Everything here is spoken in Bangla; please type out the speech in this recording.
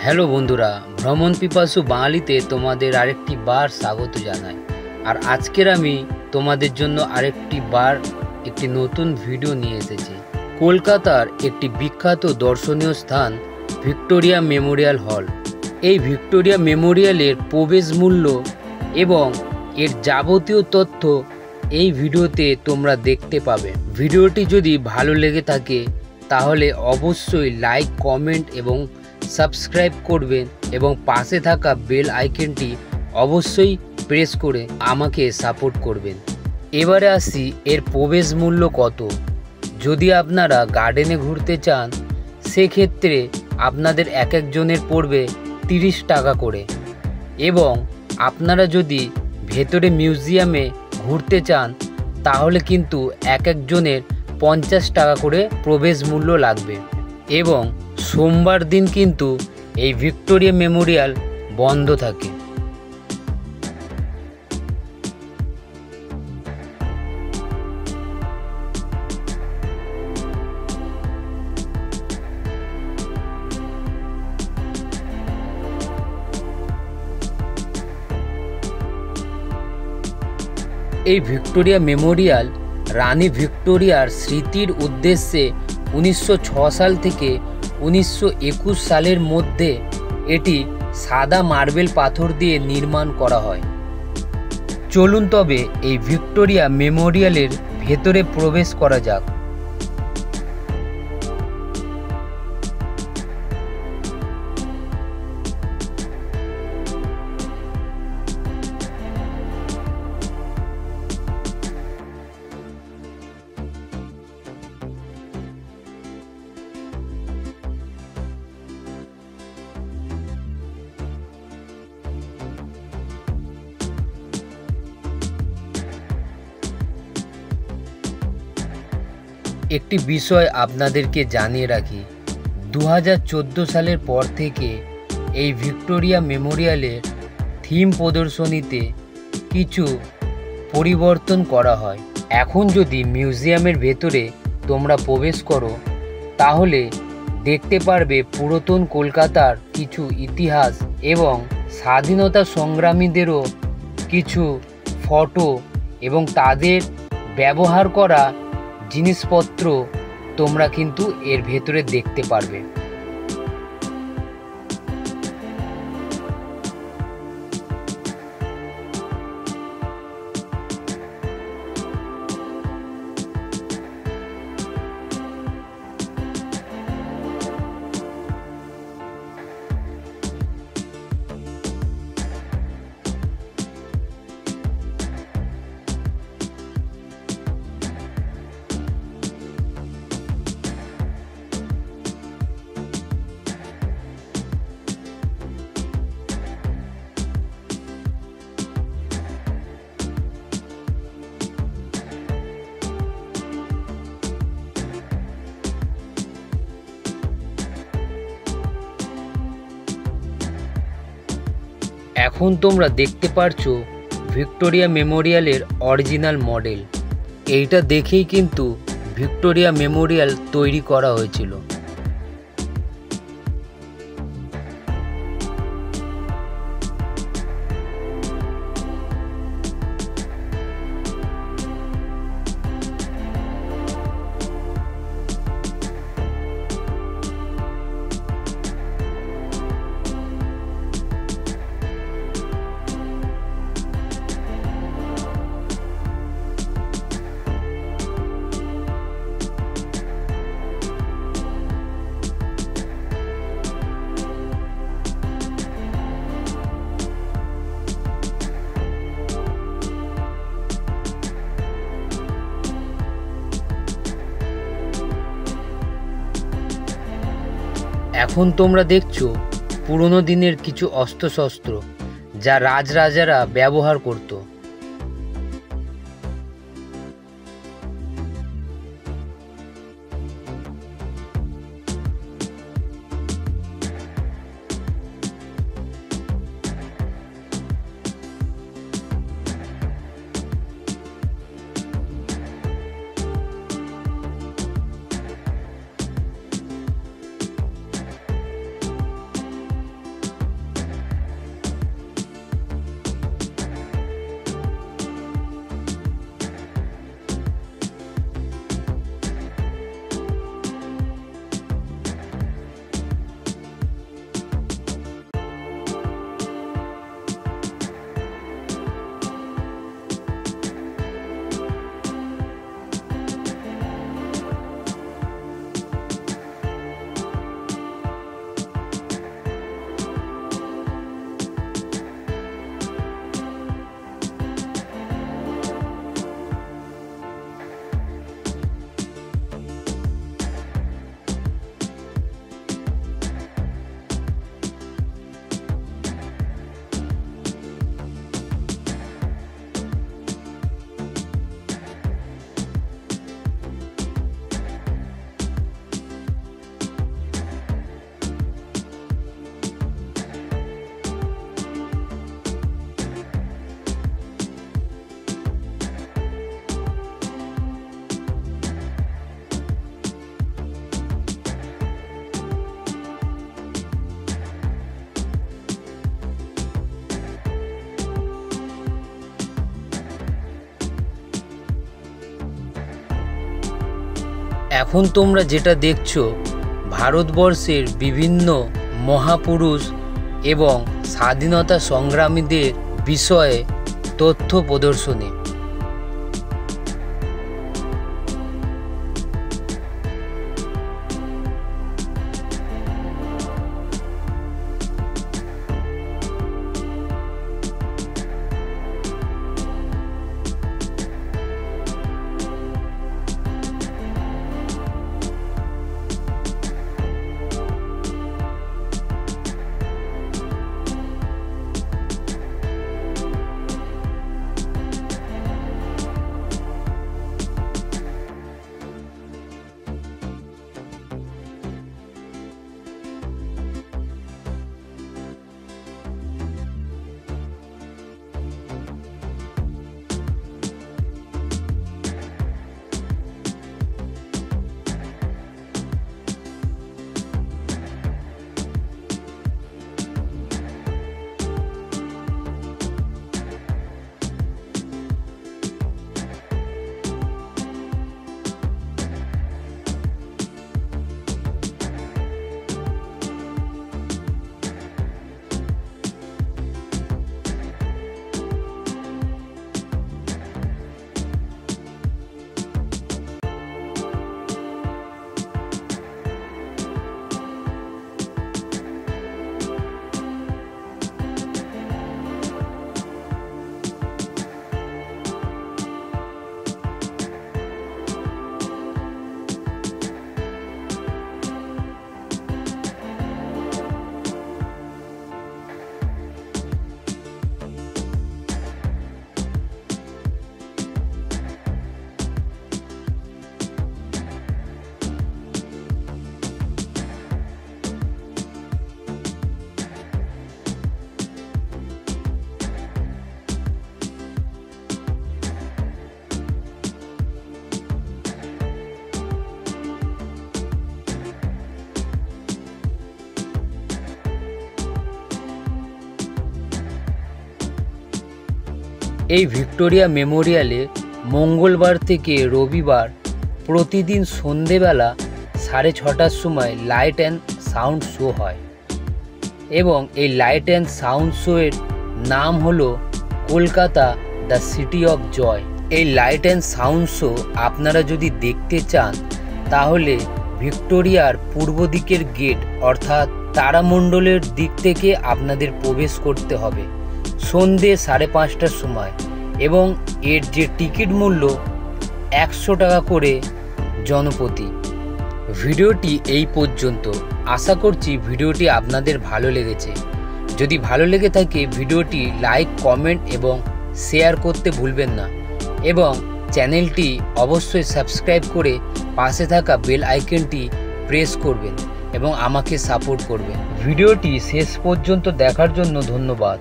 হ্যালো বন্ধুরা, ভ্রমণ পিপাসু বাঙালিতে তোমাদের আরেকটি বার স্বাগত জানাই। আর আজকের আমি তোমাদের জন্য একটি নতুন ভিডিও নিয়ে এসেছি। কলকাতার একটি বিখ্যাত দর্শনীয় স্থান ভিক্টোরিয়া মেমোরিয়াল হল। এই ভিক্টোরিয়া মেমোরিয়ালের প্রবেশ মূল্য এবং এর যাবতীয় তথ্য এই ভিডিওতে তোমরা দেখতে পাবে। ভিডিওটি যদি ভালো লেগে থাকে তাহলে অবশ্যই লাইক, কমেন্ট এবং সাবস্ক্রাইব করবেন এবং পাশে থাকা বেল আইকনটি অবশ্যই প্রেস করে আমাকে সাপোর্ট করবেন। এবারে আসি এর প্রবেশ মূল্য কত। যদি আপনারা গার্ডেনে ঘুরতে চান সেক্ষেত্রে আপনাদের এক একজনের পড়বে 30 টাকা করে, এবং আপনারা যদি ভেতরে মিউজিয়ামে ঘুরতে চান তাহলে কিন্তু এক একজনের 50 টাকা করে প্রবেশ মূল্য লাগবে। এবং সোমবার দিন কিন্তু এই ভিক্টোরিয়া মেমোরিয়াল বন্ধ থাকে। এই ভিক্টোরিয়া মেমোরিয়াল রানী ভিক্টোরিয়ার স্মৃতির উদ্দেশ্যে 1906 সাল থেকে 1921 সালের মধ্যে এটি সাদা মার্বেল পাথর দিয়ে নির্মাণ করা হয়। চলুন তবে এই ভিক্টোরিয়া মেমোরিয়ালের ভেতরে প্রবেশ করা যাক। একটি বিষয় আপনাদেরকে জানিয়ে রাখি, 2014 সালের পর থেকে এই ভিক্টোরিয়া মেমোরিয়ালের থিম প্রদর্শনীতে কিছু পরিবর্তন করা হয়। এখন যদি মিউজিয়ামের ভেতরে তোমরা প্রবেশ করো তাহলে দেখতে পারবে পুরাতন কলকাতার কিছু ইতিহাস এবং স্বাধীনতা সংগ্রামীদেরও কিছু ফটো এবং তাদের ব্যবহার করা জিনিসপত্র তোমরা কিন্তু এর ভেতরে দেখতে পারবে। এখন তোমরা দেখতে পারছো ভিক্টোরিয়া মেমোরিয়ালের অরিজিনাল মডেল। এইটা দেখেই কিন্তু ভিক্টোরিয়া মেমোরিয়াল তৈরি করা হয়েছিল। এখন তোমরা দেখছো পুরনো দিনের কিছু অস্ত্রশস্ত্র যা রাজরাজারা ব্যবহার করত। এখন তোমরা যেটা দেখছো ভারতবর্ষের বিভিন্ন মহাপুরুষ এবং স্বাধীনতা সংগ্রামীদের বিষয়ে তথ্য প্রদর্শনী। এই ভিক্টোরিয়া মেমোরিয়ালে মঙ্গলবার থেকে রবিবার প্রতিদিন সন্ধেবেলা 6:30টার সময় লাইট অ্যান্ড সাউন্ড শো হয় এবং এই লাইট অ্যান্ড সাউন্ড শোয়ের নাম হলো Kolkata the city of joy. এই লাইট অ্যান্ড সাউন্ড শো আপনারা যদি দেখতে চান তাহলে ভিক্টোরিয়ার পূর্ব দিকের গেট অর্থাৎ তারামণ্ডলের দিক থেকে আপনাদের প্রবেশ করতে হবে সন্ধে 5:30টার সময় এবং এর যে টিকিট মূল্য 100 টাকা করে জনপ্রতি। ভিডিওটি এই পর্যন্ত। আশা করছি ভিডিওটি আপনাদের ভালো লেগেছে। যদি ভালো লেগে থাকে ভিডিওটি লাইক, কমেন্ট এবং শেয়ার করতে ভুলবেন না এবং চ্যানেলটি অবশ্যই সাবস্ক্রাইব করে পাশে থাকা বেল আইকনটি প্রেস করবেন এবং আমাকে সাপোর্ট করবেন। ভিডিওটি শেষ পর্যন্ত দেখার জন্য ধন্যবাদ।